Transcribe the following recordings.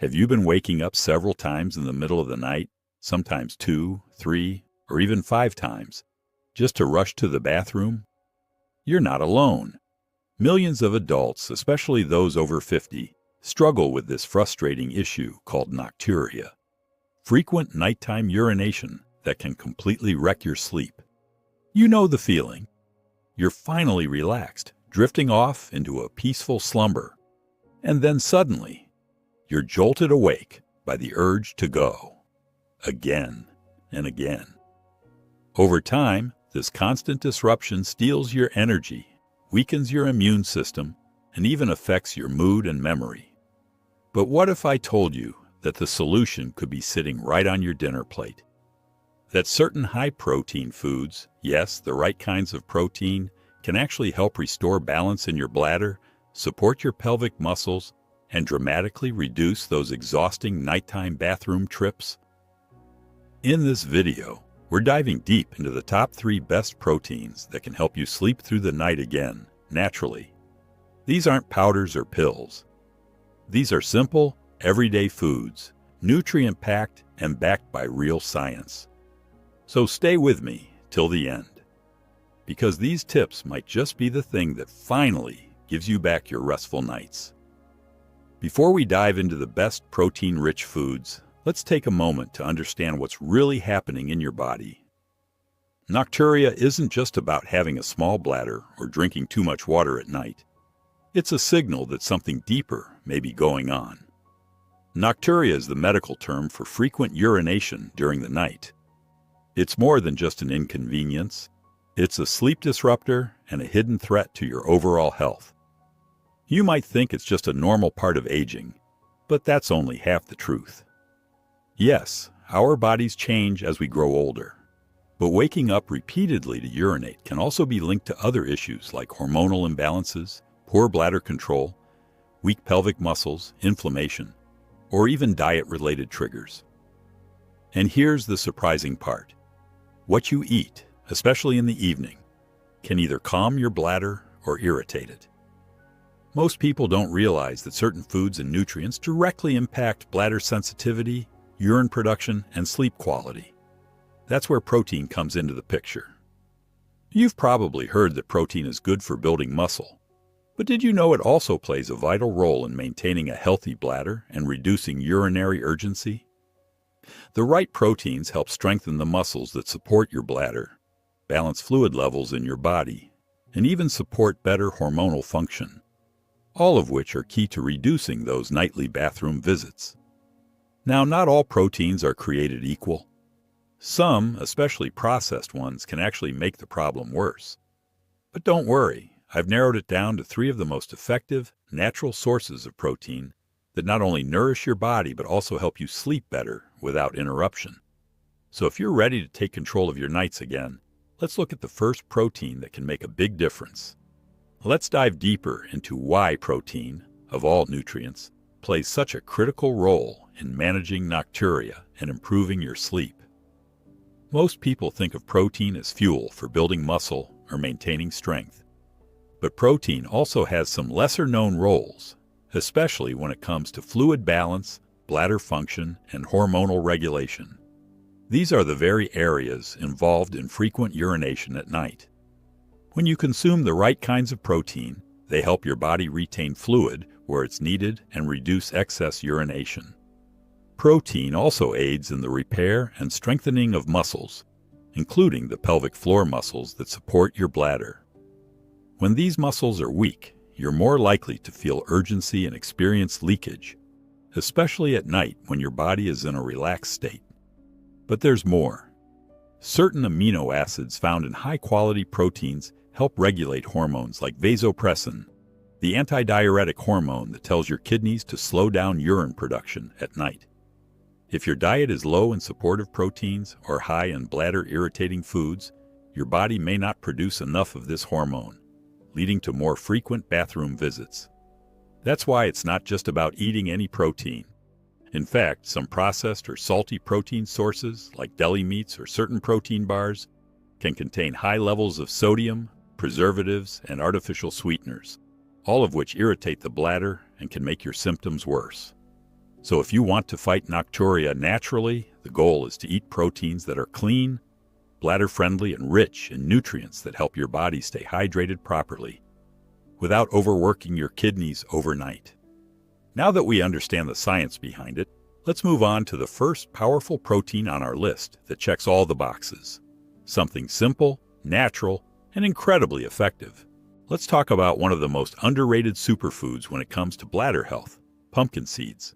Have you been waking up several times in the middle of the night, sometimes 2, 3, or even 5 times, just to rush to the bathroom? You're not alone. Millions of adults, especially those over 50, struggle with this frustrating issue called nocturia, frequent nighttime urination that can completely wreck your sleep. You know the feeling. You're finally relaxed, drifting off into a peaceful slumber, and then suddenly, you're jolted awake by the urge to go, again and again. Over time, this constant disruption steals your energy, weakens your immune system, and even affects your mood and memory. But what if I told you that the solution could be sitting right on your dinner plate? That certain high-protein foods, yes, the right kinds of protein, can actually help restore balance in your bladder, support your pelvic muscles, and dramatically reduce those exhausting nighttime bathroom trips? In this video, we're diving deep into the top 3 best proteins that can help you sleep through the night again, naturally. These aren't powders or pills. These are simple, everyday foods, nutrient-packed and backed by real science. So stay with me till the end, because these tips might just be the thing that finally gives you back your restful nights. Before we dive into the best protein-rich foods, let's take a moment to understand what's really happening in your body. Nocturia isn't just about having a small bladder or drinking too much water at night. It's a signal that something deeper may be going on. Nocturia is the medical term for frequent urination during the night. It's more than just an inconvenience. It's a sleep disruptor and a hidden threat to your overall health. You might think it's just a normal part of aging, but that's only half the truth. Yes, our bodies change as we grow older, but waking up repeatedly to urinate can also be linked to other issues like hormonal imbalances, poor bladder control, weak pelvic muscles, inflammation, or even diet-related triggers. And here's the surprising part. What you eat, especially in the evening, can either calm your bladder or irritate it. Most people don't realize that certain foods and nutrients directly impact bladder sensitivity, urine production, and sleep quality. That's where protein comes into the picture. You've probably heard that protein is good for building muscle, but did you know it also plays a vital role in maintaining a healthy bladder and reducing urinary urgency? The right proteins help strengthen the muscles that support your bladder, balance fluid levels in your body, and even support better hormonal function, all of which are key to reducing those nightly bathroom visits. Now, not all proteins are created equal. Some, especially processed ones, can actually make the problem worse. But don't worry, I've narrowed it down to 3 of the most effective, natural sources of protein that not only nourish your body but also help you sleep better without interruption. So if you're ready to take control of your nights again, let's look at the first protein that can make a big difference. Let's dive deeper into why protein, of all nutrients, plays such a critical role in managing nocturia and improving your sleep. Most people think of protein as fuel for building muscle or maintaining strength. But protein also has some lesser-known roles, especially when it comes to fluid balance, bladder function, and hormonal regulation. These are the very areas involved in frequent urination at night. When you consume the right kinds of protein, they help your body retain fluid where it's needed and reduce excess urination. Protein also aids in the repair and strengthening of muscles, including the pelvic floor muscles that support your bladder. When these muscles are weak, you're more likely to feel urgency and experience leakage, especially at night when your body is in a relaxed state. But there's more. Certain amino acids found in high-quality proteins help regulate hormones like vasopressin, the antidiuretic hormone that tells your kidneys to slow down urine production at night. If your diet is low in supportive proteins or high in bladder-irritating foods, your body may not produce enough of this hormone, leading to more frequent bathroom visits. That's why it's not just about eating any protein. In fact, some processed or salty protein sources, like deli meats or certain protein bars, can contain high levels of sodium, preservatives, and artificial sweeteners, all of which irritate the bladder and can make your symptoms worse. So if you want to fight Nocturia naturally, the goal is to eat proteins that are clean, bladder-friendly, and rich in nutrients that help your body stay hydrated properly, without overworking your kidneys overnight. Now that we understand the science behind it, let's move on to the first powerful protein on our list that checks all the boxes. Something simple, natural, and incredibly effective. Let's talk about one of the most underrated superfoods when it comes to bladder health: pumpkin seeds.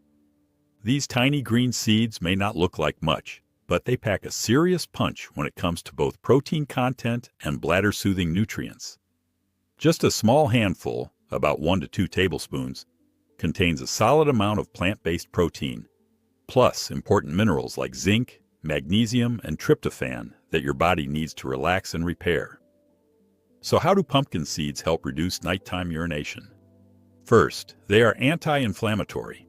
These tiny green seeds may not look like much, but they pack a serious punch when it comes to both protein content and bladder-soothing nutrients. Just a small handful, about 1 to 2 tablespoons, contains a solid amount of plant-based protein, plus important minerals like zinc, magnesium, and tryptophan that your body needs to relax and repair. So how do pumpkin seeds help reduce nighttime urination? First, they are anti-inflammatory.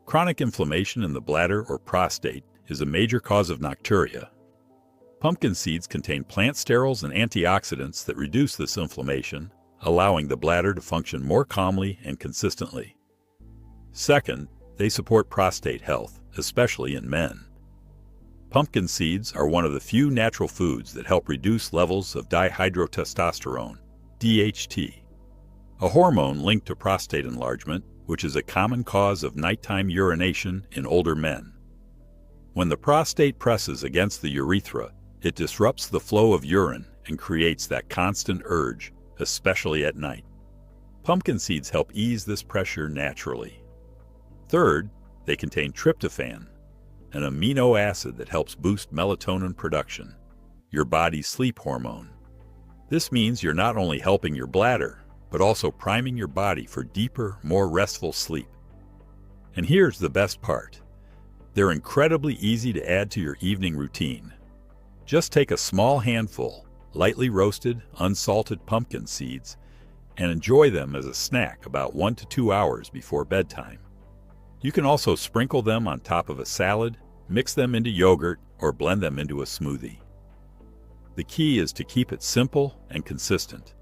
Chronic inflammation in the bladder or prostate is a major cause of nocturia. Pumpkin seeds contain plant sterols and antioxidants that reduce this inflammation, allowing the bladder to function more calmly and consistently. Second, they support prostate health, especially in men. Pumpkin seeds are one of the few natural foods that help reduce levels of dihydrotestosterone, DHT, a hormone linked to prostate enlargement, which is a common cause of nighttime urination in older men. When the prostate presses against the urethra, it disrupts the flow of urine and creates that constant urge, especially at night. Pumpkin seeds help ease this pressure naturally. Third, they contain tryptophan, an amino acid that helps boost melatonin production, your body's sleep hormone. This means you're not only helping your bladder, but also priming your body for deeper, more restful sleep. And here's the best part. They're incredibly easy to add to your evening routine. Just take a small handful, lightly roasted, unsalted pumpkin seeds, and enjoy them as a snack about 1 to 2 hours before bedtime. You can also sprinkle them on top of a salad, mix them into yogurt, or blend them into a smoothie. The key is to keep it simple and consistent.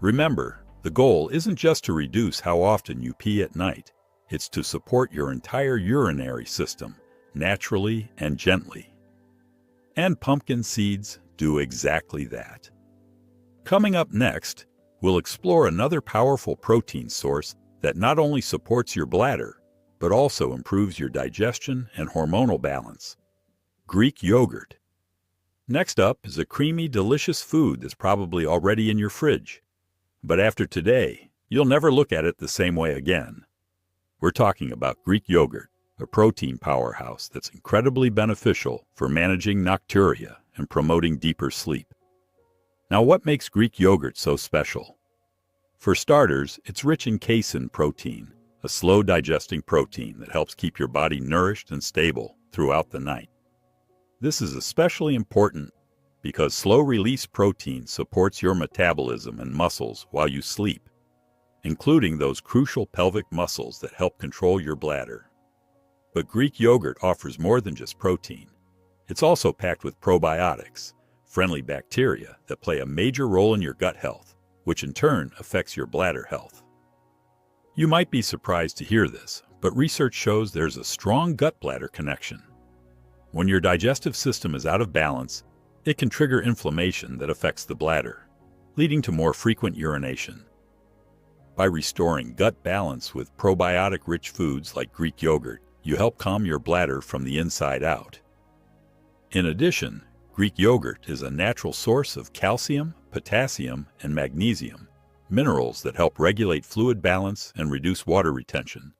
Remember, the goal isn't just to reduce how often you pee at night. It's to support your entire urinary system, naturally and gently. And pumpkin seeds do exactly that. Coming up next, we'll explore another powerful protein source that not only supports your bladder, but also improves your digestion and hormonal balance: Greek yogurt. Next up is a creamy, delicious food that's probably already in your fridge. But after today, you'll never look at it the same way again. We're talking about Greek yogurt, a protein powerhouse that's incredibly beneficial for managing nocturia and promoting deeper sleep. Now, what makes Greek yogurt so special? For starters, it's rich in casein protein, a slow-digesting protein that helps keep your body nourished and stable throughout the night. This is especially important because slow-release protein supports your metabolism and muscles while you sleep, including those crucial pelvic muscles that help control your bladder. But Greek yogurt offers more than just protein. It's also packed with probiotics, friendly bacteria that play a major role in your gut health, which in turn affects your bladder health. You might be surprised to hear this, but research shows there's a strong gut-bladder connection. When your digestive system is out of balance, it can trigger inflammation that affects the bladder, leading to more frequent urination. By restoring gut balance with probiotic-rich foods like Greek yogurt, you help calm your bladder from the inside out. In addition, Greek yogurt is a natural source of calcium, potassium, and magnesium, minerals that help regulate fluid balance and reduce water retention,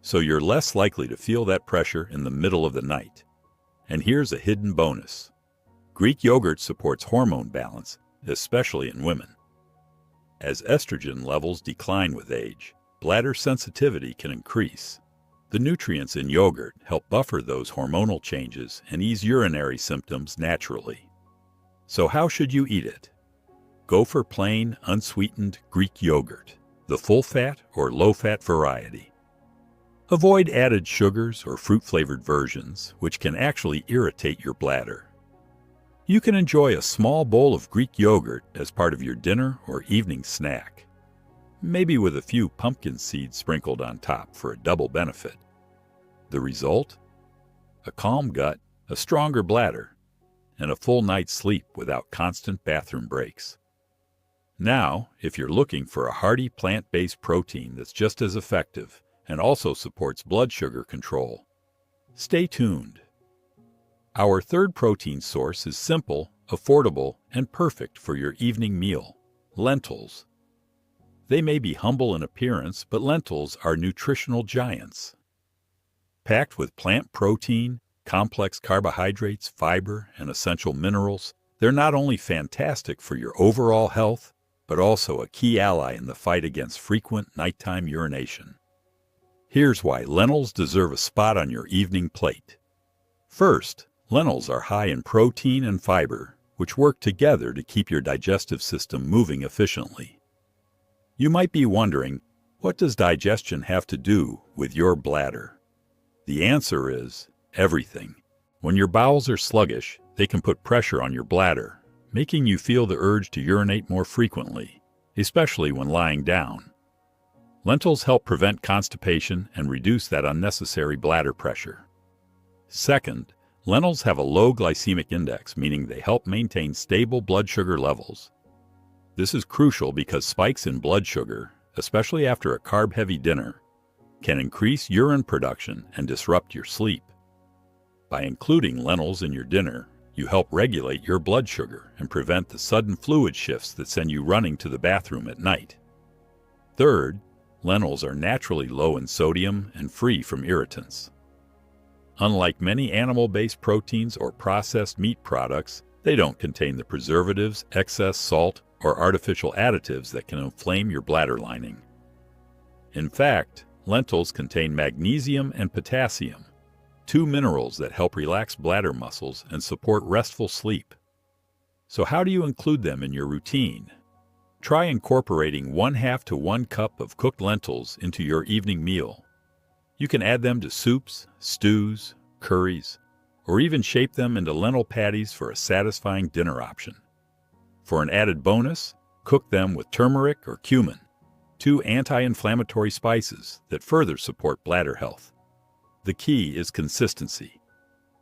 so you're less likely to feel that pressure in the middle of the night. And here's a hidden bonus. Greek yogurt supports hormone balance, especially in women. As estrogen levels decline with age, bladder sensitivity can increase. The nutrients in yogurt help buffer those hormonal changes and ease urinary symptoms naturally. So how should you eat it? Go for plain, unsweetened Greek yogurt, the full-fat or low-fat variety. Avoid added sugars or fruit-flavored versions, which can actually irritate your bladder. You can enjoy a small bowl of Greek yogurt as part of your dinner or evening snack, maybe with a few pumpkin seeds sprinkled on top for a double benefit. The result? A calm gut, a stronger bladder, and a full night's sleep without constant bathroom breaks. Now, if you're looking for a hearty plant-based protein that's just as effective and also supports blood sugar control, stay tuned. Our third protein source is simple, affordable, and perfect for your evening meal: lentils. They may be humble in appearance, but lentils are nutritional giants. Packed with plant protein, complex carbohydrates, fiber, and essential minerals, they're not only fantastic for your overall health, but also a key ally in the fight against frequent nighttime urination. Here's why lentils deserve a spot on your evening plate. First, lentils are high in protein and fiber, which work together to keep your digestive system moving efficiently. You might be wondering, what does digestion have to do with your bladder? The answer is everything. When your bowels are sluggish, they can put pressure on your bladder, making you feel the urge to urinate more frequently, especially when lying down. Lentils help prevent constipation and reduce that unnecessary bladder pressure. Second, lentils have a low glycemic index, meaning they help maintain stable blood sugar levels. This is crucial because spikes in blood sugar, especially after a carb-heavy dinner, can increase urine production and disrupt your sleep. By including lentils in your dinner, you help regulate your blood sugar and prevent the sudden fluid shifts that send you running to the bathroom at night. Third, lentils are naturally low in sodium and free from irritants. Unlike many animal-based proteins or processed meat products, they don't contain the preservatives, excess salt, or artificial additives that can inflame your bladder lining. In fact, lentils contain magnesium and potassium, two minerals that help relax bladder muscles and support restful sleep. So how do you include them in your routine? Try incorporating 1/2 to 1 cup of cooked lentils into your evening meal. You can add them to soups, stews, curries, or even shape them into lentil patties for a satisfying dinner option. For an added bonus, cook them with turmeric or cumin, two anti-inflammatory spices that further support bladder health. The key is consistency.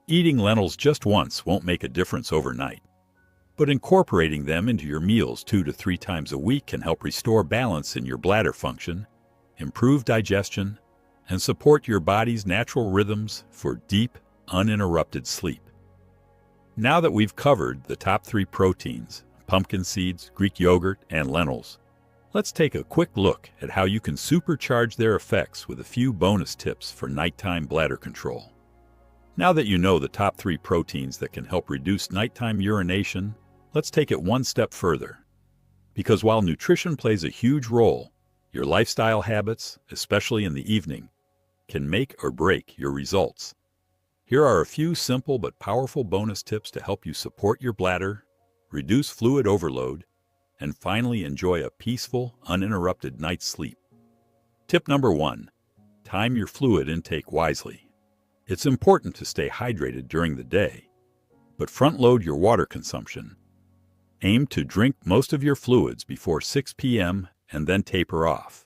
Eating lentils just once won't make a difference overnight, but incorporating them into your meals 2 to 3 times a week can help restore balance in your bladder function, improve digestion, and support your body's natural rhythms for deep, uninterrupted sleep. Now that we've covered the top 3 proteins, pumpkin seeds, Greek yogurt, and lentils, let's take a quick look at how you can supercharge their effects with a few bonus tips for nighttime bladder control. Now that you know the top 3 proteins that can help reduce nighttime urination, let's take it one step further. Because while nutrition plays a huge role, your lifestyle habits, especially in the evening, can make or break your results. Here are a few simple but powerful bonus tips to help you support your bladder, reduce fluid overload, and finally enjoy a peaceful, uninterrupted night's sleep. Tip number 1. Time your fluid intake wisely. It's important to stay hydrated during the day, but front-load your water consumption. Aim to drink most of your fluids before 6 p.m. and then taper off.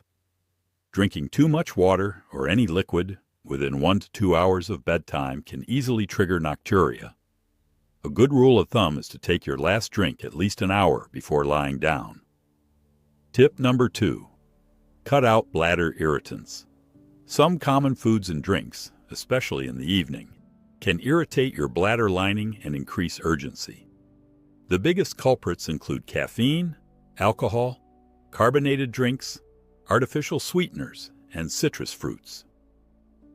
Drinking too much water or any liquid within 1 to 2 hours of bedtime can easily trigger nocturia. A good rule of thumb is to take your last drink at least an hour before lying down. Tip number 2. Cut out bladder irritants. Some common foods and drinks, especially in the evening, can irritate your bladder lining and increase urgency. The biggest culprits include caffeine, alcohol, carbonated drinks, artificial sweeteners, and citrus fruits.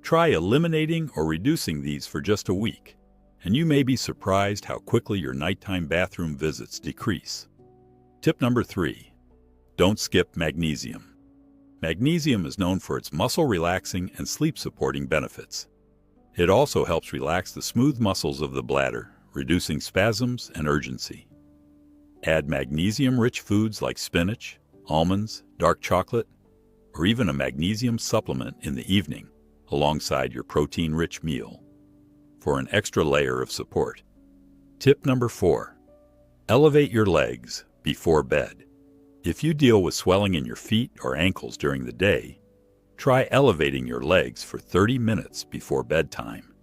Try eliminating or reducing these for just a week, and you may be surprised how quickly your nighttime bathroom visits decrease. Tip number 3. Don't skip magnesium. Magnesium is known for its muscle-relaxing and sleep-supporting benefits. It also helps relax the smooth muscles of the bladder, reducing spasms and urgency. Add magnesium-rich foods like spinach, almonds, dark chocolate, or even a magnesium supplement in the evening, alongside your protein-rich meal, for an extra layer of support. Tip number 4. Elevate your legs before bed. If you deal with swelling in your feet or ankles during the day, Try elevating your legs for 30 minutes before bedtime.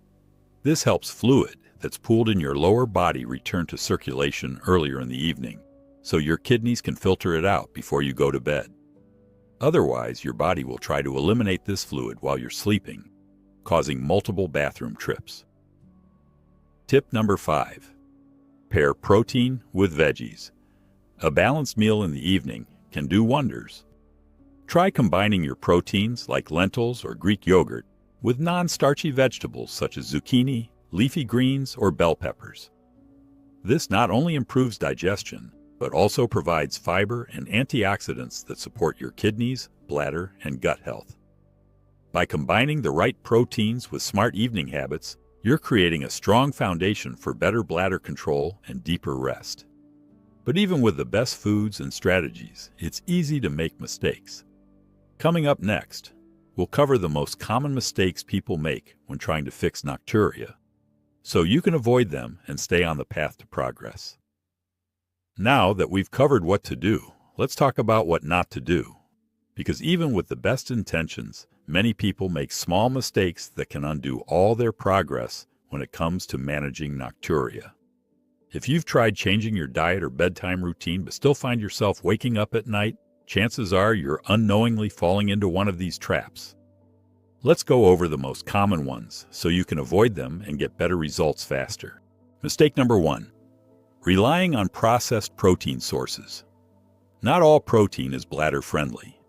This helps fluid that's pooled in your lower body return to circulation earlier in the evening, so your kidneys can filter it out before you go to bed. Otherwise, your body will try to eliminate this fluid while you're sleeping, causing multiple bathroom trips. Tip number 5. Pair protein with veggies. A balanced meal in the evening can do wonders. Try combining your proteins like lentils or Greek yogurt with non-starchy vegetables such as zucchini, leafy greens, or bell peppers. This not only improves digestion, but also provides fiber and antioxidants that support your kidneys, bladder, and gut health. By combining the right proteins with smart evening habits, you're creating a strong foundation for better bladder control and deeper rest. But even with the best foods and strategies, it's easy to make mistakes. Coming up next, we'll cover the most common mistakes people make when trying to fix nocturia, so you can avoid them and stay on the path to progress. Now that we've covered what to do, let's talk about what not to do. Because even with the best intentions, many people make small mistakes that can undo all their progress when it comes to managing nocturia. If you've tried changing your diet or bedtime routine but still find yourself waking up at night, chances are you're unknowingly falling into one of these traps. Let's go over the most common ones so you can avoid them and get better results faster. Mistake number 1. Relying on processed protein sources. Not all protein is bladder-friendly.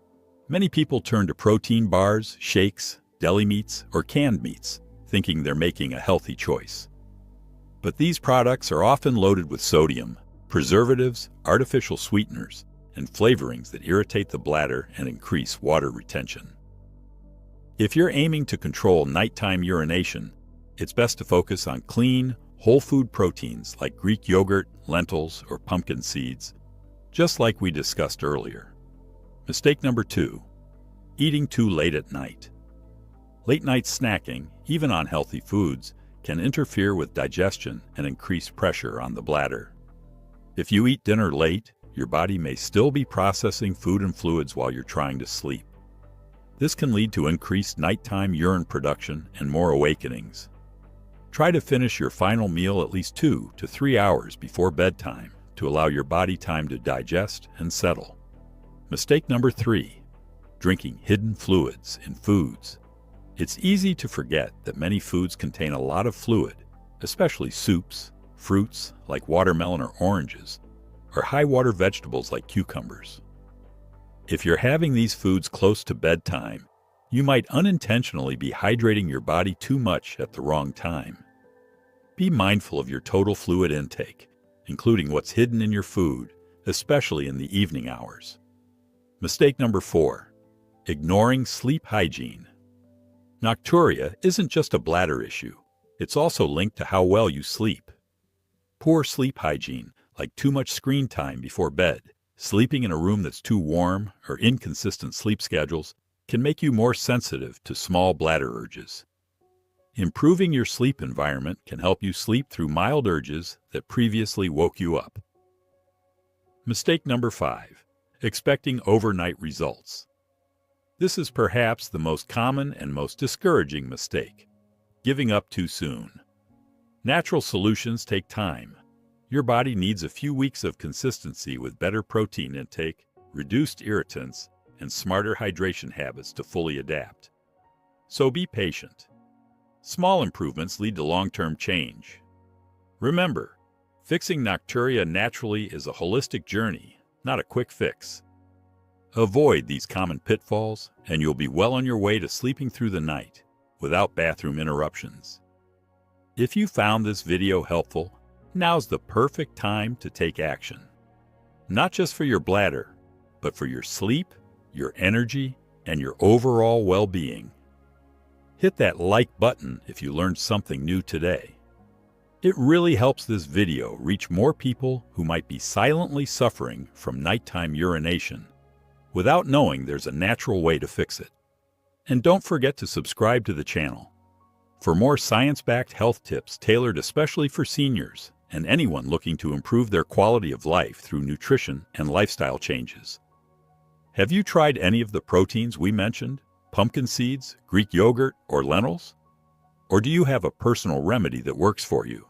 Many people turn to protein bars, shakes, deli meats, or canned meats, thinking they're making a healthy choice. But these products are often loaded with sodium, preservatives, artificial sweeteners, and flavorings that irritate the bladder and increase water retention. If you're aiming to control nighttime urination, it's best to focus on clean, whole food proteins like Greek yogurt, lentils, or pumpkin seeds, just like we discussed earlier. Mistake number 2. Eating too late at night. Late night snacking, even on healthy foods, can interfere with digestion and increase pressure on the bladder. If you eat dinner late, your body may still be processing food and fluids while you're trying to sleep. This can lead to increased nighttime urine production and more awakenings. Try to finish your final meal at least 2 to 3 hours before bedtime to allow your body time to digest and settle. Mistake number 3. Drinking hidden fluids in foods. It's easy to forget that many foods contain a lot of fluid, especially soups, fruits like watermelon or oranges, or high-water vegetables like cucumbers. If you're having these foods close to bedtime, you might unintentionally be hydrating your body too much at the wrong time. Be mindful of your total fluid intake, including what's hidden in your food, especially in the evening hours. Mistake number 4. Ignoring sleep hygiene. Nocturia isn't just a bladder issue. It's also linked to how well you sleep. Poor sleep hygiene, like too much screen time before bed, sleeping in a room that's too warm, or inconsistent sleep schedules, can make you more sensitive to small bladder urges. Improving your sleep environment can help you sleep through mild urges that previously woke you up. Mistake number 5. Expecting overnight results. This is perhaps the most common and most discouraging mistake: giving up too soon. Natural solutions take time. Your body needs a few weeks of consistency with better protein intake, reduced irritants, and smarter hydration habits to fully adapt. So be patient. Small improvements lead to long-term change. Remember, fixing nocturia naturally is a holistic journey, not a quick fix. Avoid these common pitfalls, and you'll be well on your way to sleeping through the night without bathroom interruptions. If you found this video helpful, now's the perfect time to take action. Not just for your bladder, but for your sleep, your energy, and your overall well-being. Hit that like button if you learned something new today. It really helps this video reach more people who might be silently suffering from nighttime urination without knowing there's a natural way to fix it. And don't forget to subscribe to the channel for more science-backed health tips tailored especially for seniors and anyone looking to improve their quality of life through nutrition and lifestyle changes. Have you tried any of the proteins we mentioned? Pumpkin seeds, Greek yogurt, or lentils? Or do you have a personal remedy that works for you?